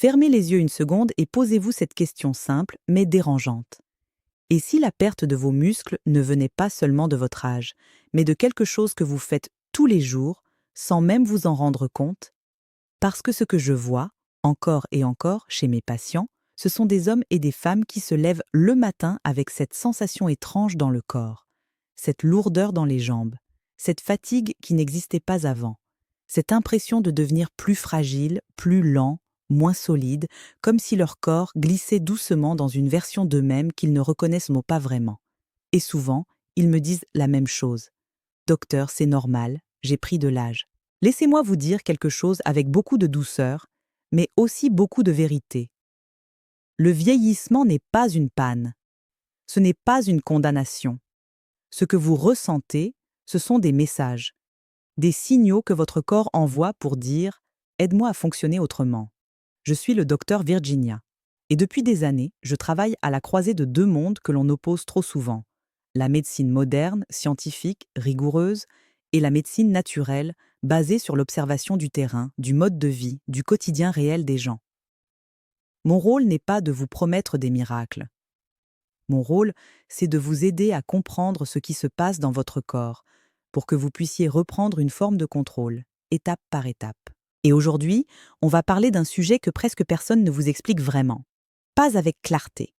Fermez les yeux une seconde et posez-vous cette question simple mais dérangeante. Et si la perte de vos muscles ne venait pas seulement de votre âge, mais de quelque chose que vous faites tous les jours, sans même vous en rendre compte? Parce que ce que je vois, encore et encore, chez mes patients, ce sont des hommes et des femmes qui se lèvent le matin avec cette sensation étrange dans le corps, cette lourdeur dans les jambes, cette fatigue qui n'existait pas avant, cette impression de devenir plus fragile, plus lent, moins solide, comme si leur corps glissait doucement dans une version d'eux-mêmes qu'ils ne reconnaissent pas vraiment. Et souvent, ils me disent la même chose. Docteur, c'est normal, j'ai pris de l'âge. Laissez-moi vous dire quelque chose avec beaucoup de douceur, mais aussi beaucoup de vérité. Le vieillissement n'est pas une panne. Ce n'est pas une condamnation. Ce que vous ressentez, ce sont des messages, des signaux que votre corps envoie pour dire « Aide-moi à fonctionner autrement ». Je suis le docteur Virginia. Et depuis des années, je travaille à la croisée de deux mondes que l'on oppose trop souvent. La médecine moderne, scientifique, rigoureuse, et la médecine naturelle, basée sur l'observation du terrain, du mode de vie, du quotidien réel des gens. Mon rôle n'est pas de vous promettre des miracles. Mon rôle, c'est de vous aider à comprendre ce qui se passe dans votre corps, pour que vous puissiez reprendre une forme de contrôle, étape par étape. Et aujourd'hui, on va parler d'un sujet que presque personne ne vous explique vraiment. Pas avec clarté,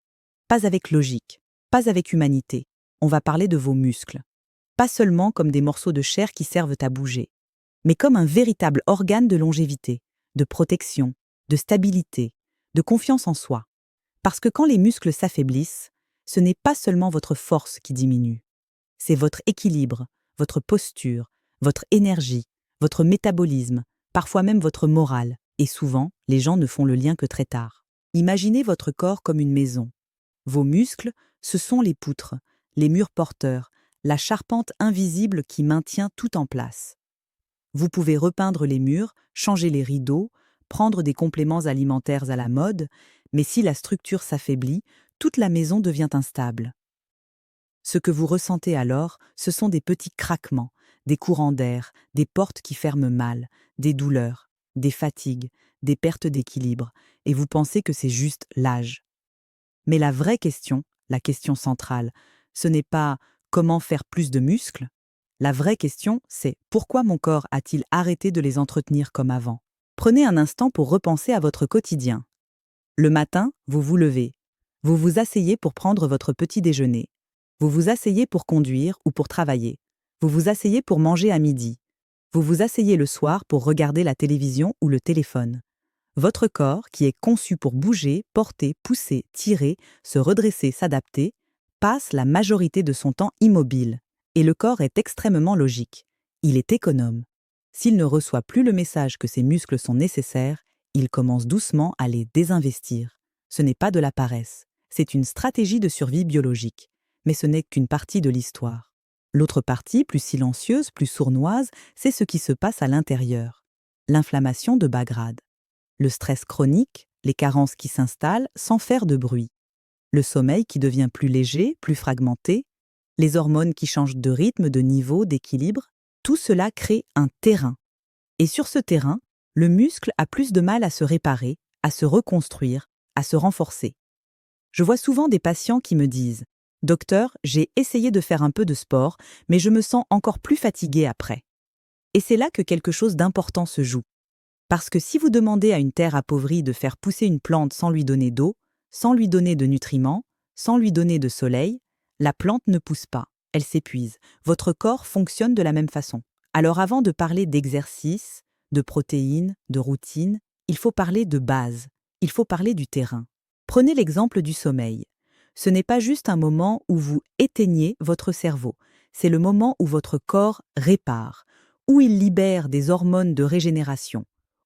pas avec logique, pas avec humanité. On va parler de vos muscles. Pas seulement comme des morceaux de chair qui servent à bouger, mais comme un véritable organe de longévité, de protection, de stabilité, de confiance en soi. Parce que quand les muscles s'affaiblissent, ce n'est pas seulement votre force qui diminue. C'est votre équilibre, votre posture, votre énergie, votre métabolisme, parfois même votre morale. Et souvent, les gens ne font le lien que très tard. Imaginez votre corps comme une maison. Vos muscles, ce sont les poutres, les murs porteurs, la charpente invisible qui maintient tout en place. Vous pouvez repeindre les murs, changer les rideaux, prendre des compléments alimentaires à la mode, mais si la structure s'affaiblit, toute la maison devient instable. Ce que vous ressentez alors, ce sont des petits craquements, des courants d'air, des portes qui ferment mal, des douleurs, des fatigues, des pertes d'équilibre, et vous pensez que c'est juste l'âge. Mais la vraie question, la question centrale, ce n'est pas comment faire plus de muscles. La vraie question, c'est pourquoi mon corps a-t-il arrêté de les entretenir comme avant? Prenez un instant pour repenser à votre quotidien. Le matin, vous vous levez. Vous vous asseyez pour prendre votre petit déjeuner. Vous vous asseyez pour conduire ou pour travailler. Vous vous asseyez pour manger à midi. Vous vous asseyez le soir pour regarder la télévision ou le téléphone. Votre corps, qui est conçu pour bouger, porter, pousser, tirer, se redresser, s'adapter, passe la majorité de son temps immobile. Et le corps est extrêmement logique. Il est économe. S'il ne reçoit plus le message que ses muscles sont nécessaires, il commence doucement à les désinvestir. Ce n'est pas de la paresse, c'est une stratégie de survie biologique. Mais ce n'est qu'une partie de l'histoire. L'autre partie, plus silencieuse, plus sournoise, c'est ce qui se passe à l'intérieur. L'inflammation de bas grade. Le stress chronique, les carences qui s'installent sans faire de bruit. Le sommeil qui devient plus léger, plus fragmenté. Les hormones qui changent de rythme, de niveau, d'équilibre. Tout cela crée un terrain. Et sur ce terrain, le muscle a plus de mal à se réparer, à se reconstruire, à se renforcer. Je vois souvent des patients qui me disent « Docteur, j'ai essayé de faire un peu de sport, mais je me sens encore plus fatigué après. » Et c'est là que quelque chose d'important se joue. Parce que si vous demandez à une terre appauvrie de faire pousser une plante sans lui donner d'eau, sans lui donner de nutriments, sans lui donner de soleil, la plante ne pousse pas, elle s'épuise. Votre corps fonctionne de la même façon. Alors avant de parler d'exercice, de protéines, de routine, il faut parler de base, il faut parler du terrain. Prenez l'exemple du sommeil. Ce n'est pas juste un moment où vous éteignez votre cerveau, c'est le moment où votre corps répare, où il libère des hormones de régénération,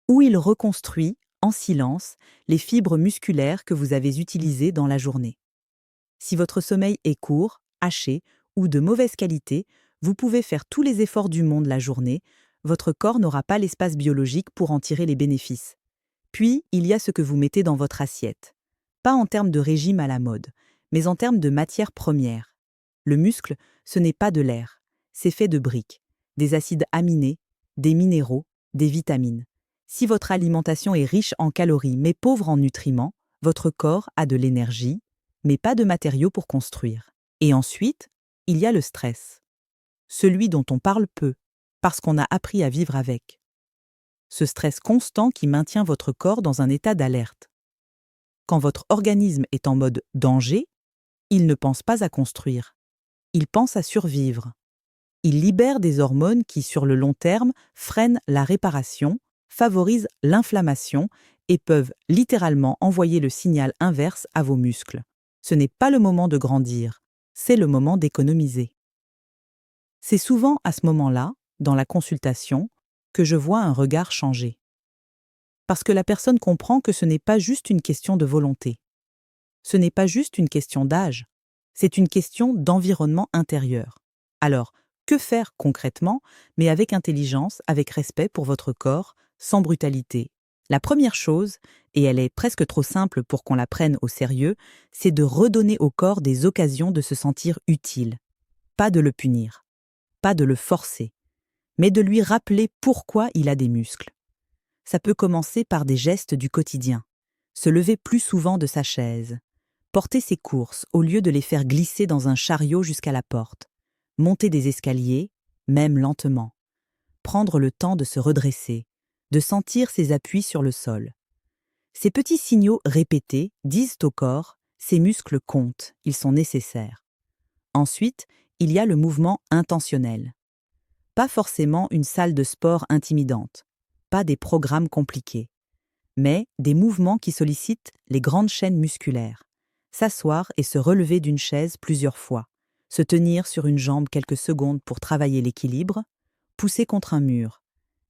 où il reconstruit, en silence, les fibres musculaires que vous avez utilisées dans la journée. Si votre sommeil est court, haché ou de mauvaise qualité, vous pouvez faire tous les efforts du monde la journée, votre corps n'aura pas l'espace biologique pour en tirer les bénéfices. Puis, il y a ce que vous mettez dans votre assiette. Pas en termes de régime à la mode, mais en termes de matières premières. Le muscle, ce n'est pas de l'air, c'est fait de briques, des acides aminés, des minéraux, des vitamines. Si votre alimentation est riche en calories mais pauvre en nutriments, votre corps a de l'énergie, mais pas de matériaux pour construire. Et ensuite, il y a le stress. Celui dont on parle peu, parce qu'on a appris à vivre avec. Ce stress constant qui maintient votre corps dans un état d'alerte. Quand votre organisme est en mode danger, il ne pense pas à construire. Il pense à survivre. Il libère des hormones qui, sur le long terme, freinent la réparation, favorisent l'inflammation et peuvent littéralement envoyer le signal inverse à vos muscles. Ce n'est pas le moment de grandir, c'est le moment d'économiser. C'est souvent à ce moment-là, dans la consultation, que je vois un regard changer. Parce que la personne comprend que ce n'est pas juste une question de volonté. Ce n'est pas juste une question d'âge, c'est une question d'environnement intérieur. Alors, que faire concrètement, mais avec intelligence, avec respect pour votre corps, sans brutalité? La première chose, et elle est presque trop simple pour qu'on la prenne au sérieux, c'est de redonner au corps des occasions de se sentir utile. Pas de le punir, pas de le forcer, mais de lui rappeler pourquoi il a des muscles. Ça peut commencer par des gestes du quotidien. Se lever plus souvent de sa chaise. Porter ses courses au lieu de les faire glisser dans un chariot jusqu'à la porte. Monter des escaliers, même lentement. Prendre le temps de se redresser, de sentir ses appuis sur le sol. Ces petits signaux répétés disent au corps « ces muscles comptent, ils sont nécessaires ». Ensuite, il y a le mouvement intentionnel. Pas forcément une salle de sport intimidante, pas des programmes compliqués, mais des mouvements qui sollicitent les grandes chaînes musculaires. S'asseoir et se relever d'une chaise plusieurs fois, se tenir sur une jambe quelques secondes pour travailler l'équilibre, pousser contre un mur,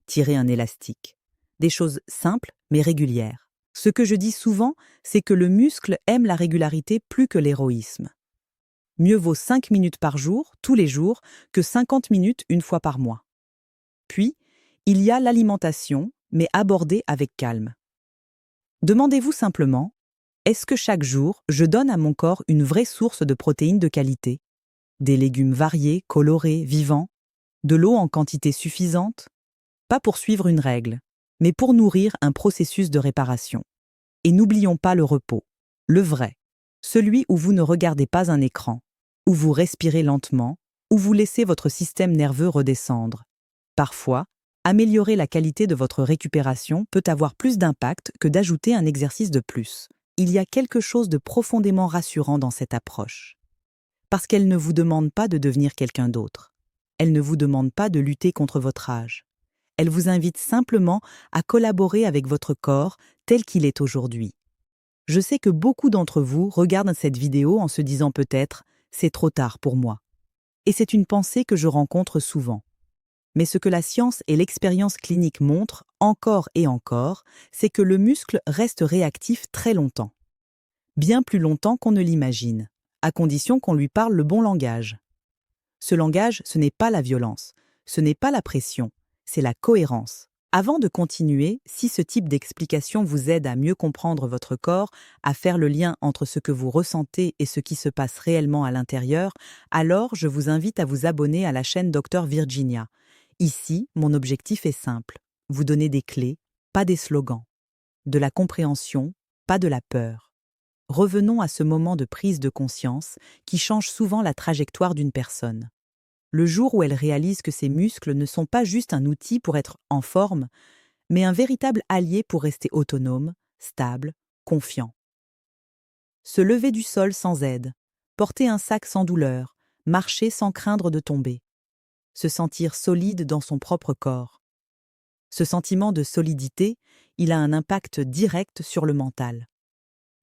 tirer un élastique. Des choses simples mais régulières. Ce que je dis souvent, c'est que le muscle aime la régularité plus que l'héroïsme. Mieux vaut 5 minutes par jour, tous les jours, que 50 minutes une fois par mois. Puis, il y a l'alimentation, mais abordée avec calme. Demandez-vous simplement, est-ce que chaque jour, je donne à mon corps une vraie source de protéines de qualité? Des légumes variés, colorés, vivants? De l'eau en quantité suffisante? Pas pour suivre une règle, mais pour nourrir un processus de réparation. Et n'oublions pas le repos, le vrai, celui où vous ne regardez pas un écran, où vous respirez lentement, où vous laissez votre système nerveux redescendre. Parfois, améliorer la qualité de votre récupération peut avoir plus d'impact que d'ajouter un exercice de plus. Il y a quelque chose de profondément rassurant dans cette approche. Parce qu'elle ne vous demande pas de devenir quelqu'un d'autre. Elle ne vous demande pas de lutter contre votre âge. Elle vous invite simplement à collaborer avec votre corps tel qu'il est aujourd'hui. Je sais que beaucoup d'entre vous regardent cette vidéo en se disant peut-être « c'est trop tard pour moi ». Et c'est une pensée que je rencontre souvent. Mais ce que la science et l'expérience clinique montrent, encore et encore, c'est que le muscle reste réactif très longtemps. Bien plus longtemps qu'on ne l'imagine, à condition qu'on lui parle le bon langage. Ce langage, ce n'est pas la violence, ce n'est pas la pression, c'est la cohérence. Avant de continuer, si ce type d'explication vous aide à mieux comprendre votre corps, à faire le lien entre ce que vous ressentez et ce qui se passe réellement à l'intérieur, alors je vous invite à vous abonner à la chaîne Dr Virginia. Ici, mon objectif est simple, vous donner des clés, pas des slogans, de la compréhension, pas de la peur. Revenons à ce moment de prise de conscience qui change souvent la trajectoire d'une personne. Le jour où elle réalise que ses muscles ne sont pas juste un outil pour être en forme, mais un véritable allié pour rester autonome, stable, confiant. Se lever du sol sans aide, porter un sac sans douleur, marcher sans craindre de tomber. Se sentir solide dans son propre corps. Ce sentiment de solidité, il a un impact direct sur le mental.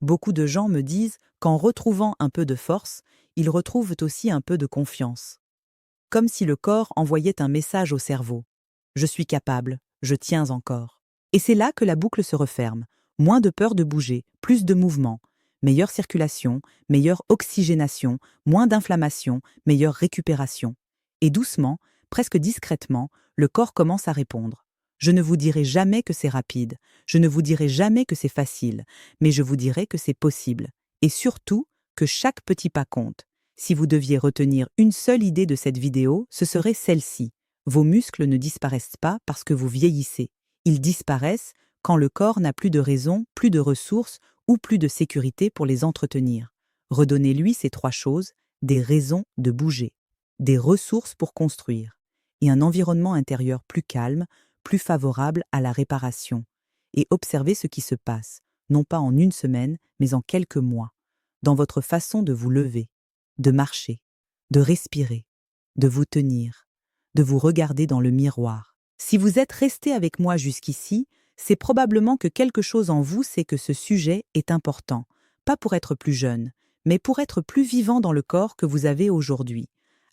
Beaucoup de gens me disent qu'en retrouvant un peu de force, ils retrouvent aussi un peu de confiance. Comme si le corps envoyait un message au cerveau. Je suis capable, je tiens encore. Et c'est là que la boucle se referme. Moins de peur de bouger, plus de mouvement, meilleure circulation, meilleure oxygénation, moins d'inflammation, meilleure récupération. Et doucement, presque discrètement, le corps commence à répondre. Je ne vous dirai jamais que c'est rapide, je ne vous dirai jamais que c'est facile, mais je vous dirai que c'est possible. Et surtout, que chaque petit pas compte. Si vous deviez retenir une seule idée de cette vidéo, ce serait celle-ci. Vos muscles ne disparaissent pas parce que vous vieillissez. Ils disparaissent quand le corps n'a plus de raison, plus de ressources ou plus de sécurité pour les entretenir. Redonnez-lui ces 3 choses: des raisons de bouger, des ressources pour construire, et un environnement intérieur plus calme, plus favorable à la réparation. Et observez ce qui se passe, non pas en une semaine, mais en quelques mois, dans votre façon de vous lever, de marcher, de respirer, de vous tenir, de vous regarder dans le miroir. Si vous êtes resté avec moi jusqu'ici, c'est probablement que quelque chose en vous sait que ce sujet est important, pas pour être plus jeune, mais pour être plus vivant dans le corps que vous avez aujourd'hui.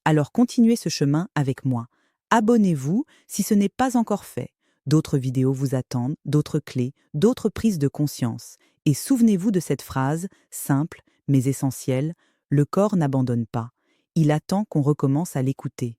Alors continuez ce chemin avec moi. Abonnez-vous si ce n'est pas encore fait. D'autres vidéos vous attendent, d'autres clés, d'autres prises de conscience. Et souvenez-vous de cette phrase, simple mais essentielle: le corps n'abandonne pas. Il attend qu'on recommence à l'écouter.